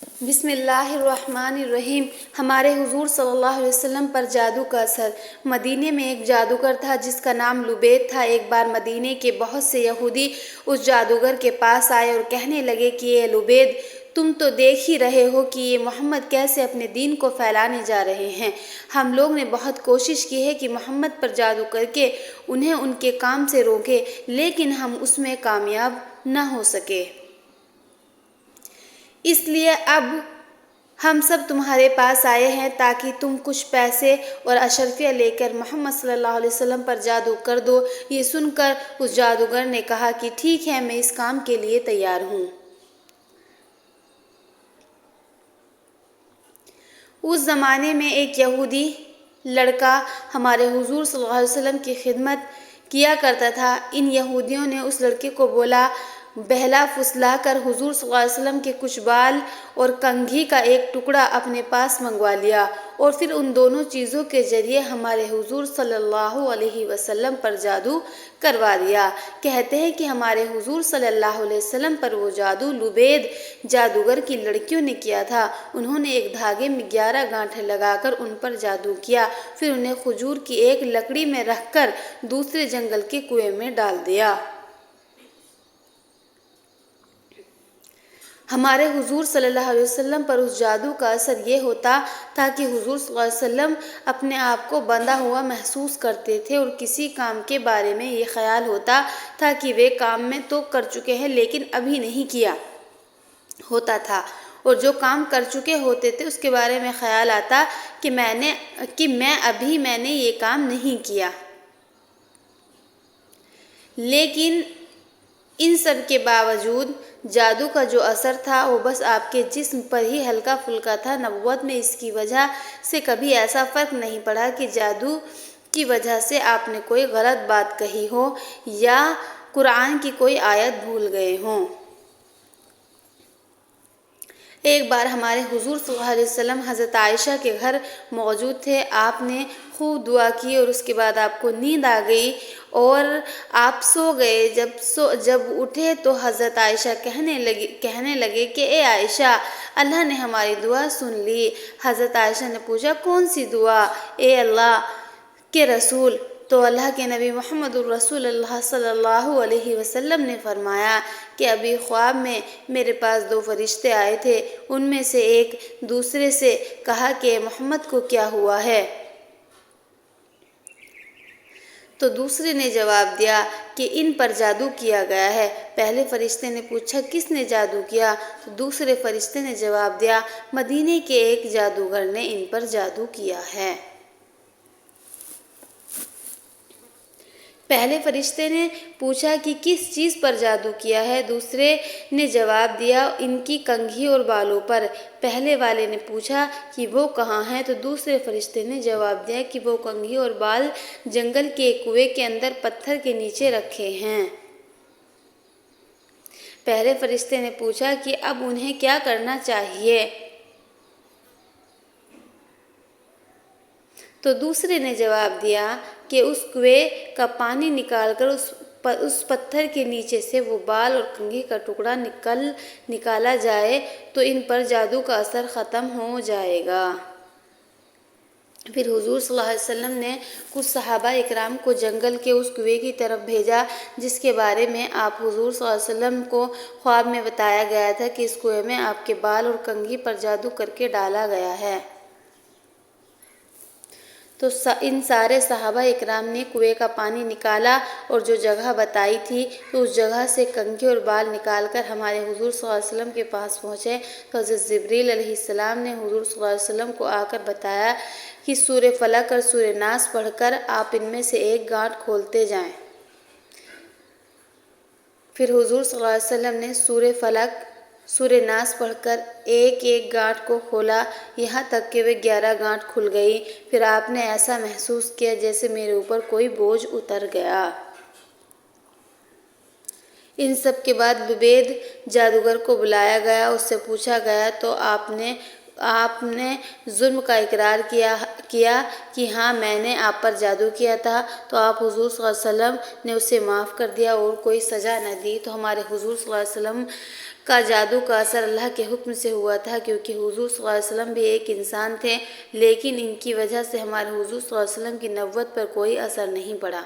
بسم اللہ الرحمن الرحیم۔ ہمارے حضور صلی اللہ علیہ وسلم پر جادو کا اثر۔ مدینے میں ایک جادوگر تھا جس کا نام لبید تھا۔ ایک بار مدینے کے بہت سے یہودی اس جادوگر کے پاس آئے اور کہنے لگے کہ اے لبید، تم تو دیکھ ہی رہے ہو کہ یہ محمد کیسے اپنے دین کو پھیلانے جا رہے ہیں۔ ہم لوگ نے بہت کوشش کی ہے کہ محمد پر جادو کر کے انہیں ان کے کام سے روکیں، لیکن ہم اس میں کامیاب نہ ہو سکے۔ اس لیے اب ہم سب تمہارے پاس آئے ہیں تاکہ تم کچھ پیسے اور اشرفیہ لے کر محمد صلی اللہ علیہ وسلم پر جادو کر دو۔ یہ سن کر اس جادوگر نے کہا کہ ٹھیک ہے، میں اس کام کے لیے تیار ہوں۔ اس زمانے میں ایک یہودی لڑکا ہمارے حضور صلی اللہ علیہ وسلم کی خدمت کیا کرتا تھا۔ ان یہودیوں نے اس لڑکے کو بہلا پھسلا کر حضور صلی اللہ علیہ وسلم کے کچھ بال اور کنگھی کا ایک ٹکڑا اپنے پاس منگوا لیا اور پھر ان دونوں چیزوں کے ذریعے ہمارے حضور صلی اللہ علیہ وسلم پر جادو کروا دیا۔ کہتے ہیں کہ ہمارے حضور صلی اللہ علیہ وسلم پر وہ جادو لبید جادوگر کی لڑکیوں نے کیا تھا۔ انہوں نے ایک دھاگے میں 11 گانٹھیں لگا کر ان پر جادو کیا، پھر انہیں کھجور کی ایک لکڑی میں رکھ کر دوسرے جنگل کے کنویں میں ڈال دیا۔ ہمارے حضور صلی اللہ علیہ وسلم پر اس جادو کا اثر یہ ہوتا تھا کہ حضور صلی اللہ علیہ وسلم اپنے آپ کو بندھا ہوا محسوس کرتے تھے اور کسی کام کے بارے میں یہ خیال ہوتا تھا کہ وہ کام میں تو کر چکے ہیں لیکن ابھی نہیں کیا ہوتا تھا، اور جو کام کر چکے ہوتے تھے اس کے بارے میں خیال آتا کہ میں نے یہ کام نہیں کیا۔ لیکن ان سب کے باوجود جادو کا جو اثر تھا وہ بس آپ کے جسم پر ہی ہلکا پھلکا تھا۔ نبوت میں اس کی وجہ سے کبھی ایسا فرق نہیں پڑا کہ جادو کی وجہ سے آپ نے کوئی غلط بات کہی ہو یا قرآن کی کوئی آیت بھول گئے ہوں۔ ایک بار ہمارے حضور صلی اللہ علیہ وسلم حضرت عائشہ کے گھر موجود تھے۔ آپ نے خوب دعا کی اور اس کے بعد آپ کو نیند آ گئی اور آپ سو گئے۔ جب اٹھے تو حضرت عائشہ کہنے لگے کہ اے عائشہ، اللہ نے ہماری دعا سن لی۔ حضرت عائشہ نے پوچھا کون سی دعا اے اللہ کے رسول؟ تو اللہ کے نبی محمد الرسول اللہ صلی اللہ علیہ وسلم نے فرمایا کہ ابھی خواب میں میرے پاس 2 فرشتے آئے تھے۔ ان میں سے ایک دوسرے سے کہا کہ محمد کو کیا ہوا ہے؟ تو دوسرے نے جواب دیا کہ ان پر جادو کیا گیا ہے۔ پہلے فرشتے نے پوچھا کس نے جادو کیا؟ تو دوسرے فرشتے نے جواب دیا مدینے کے ایک جادوگر نے ان پر جادو کیا ہے۔ پہلے فرشتے نے پوچھا کہ کس چیز پر جادو کیا ہے؟ دوسرے نے جواب دیا ان کی کنگھی اور بالوں پر۔ پہلے والے نے پوچھا کہ وہ کہاں ہیں؟ تو دوسرے فرشتے نے جواب دیا کہ وہ کنگھی اور بال جنگل کے ایک کنویں کے اندر پتھر کے نیچے رکھے ہیں۔ پہلے فرشتے نے پوچھا کہ اب انہیں کیا کرنا چاہیے؟ تو دوسرے نے جواب دیا کہ اس کنویں کا پانی نکال کر اس پتھر کے نیچے سے وہ بال اور کنگھی کا ٹکڑا نکالا جائے تو ان پر جادو کا اثر ختم ہو جائے گا۔ پھر حضور صلی اللہ علیہ وسلم نے کچھ صحابہ اکرام کو جنگل کے اس کنویں کی طرف بھیجا جس کے بارے میں آپ حضور صلی اللہ علیہ وسلم کو خواب میں بتایا گیا تھا کہ اس کنویں میں آپ کے بال اور کنگھی پر جادو کر کے ڈالا گیا ہے۔ تو ان سارے صحابہ اکرام نے کنویں کا پانی نکالا اور جو جگہ بتائی تھی تو اس جگہ سے کنگھی اور بال نکال کر ہمارے حضور صلی اللہ علیہ وسلم کے پاس پہنچے تو حضرت جبریل علیہ السلام نے حضور صلی اللہ علیہ وسلم کو آ کر بتایا کہ سورہ فلق اور سورہ ناس پڑھ کر آپ ان میں سے ایک گانٹھ کھولتے جائیں۔ پھر حضور صلی اللہ علیہ وسلم نے سورہ فلق سورہ ناس پڑھ کر ایک ایک گانٹھ کو کھولا یہاں تک کہ وہ 11 گانٹھ کھل گئی۔ پھر آپ نے ایسا محسوس کیا جیسے میرے اوپر کوئی بوجھ اتر گیا۔ ان سب کے بعد لبید جادوگر کو بلایا گیا، اس سے پوچھا گیا تو آپ نے ظلم کا اقرار کیا کہ ہاں میں نے آپ پر جادو کیا تھا۔ تو آپ حضور صلی اللہ علیہ وسلم نے اسے معاف کر دیا اور کوئی سزا نہ دی۔ تو ہمارے حضور صلی اللہ علیہ وسلم کا جادو کا اثر اللہ کے حکم سے ہوا تھا، کیونکہ حضور صلی اللہ علیہ وسلم بھی ایک انسان تھے، لیکن ان کی وجہ سے ہمارے حضور صلی اللہ علیہ وسلم کی نبوت پر کوئی اثر نہیں پڑا۔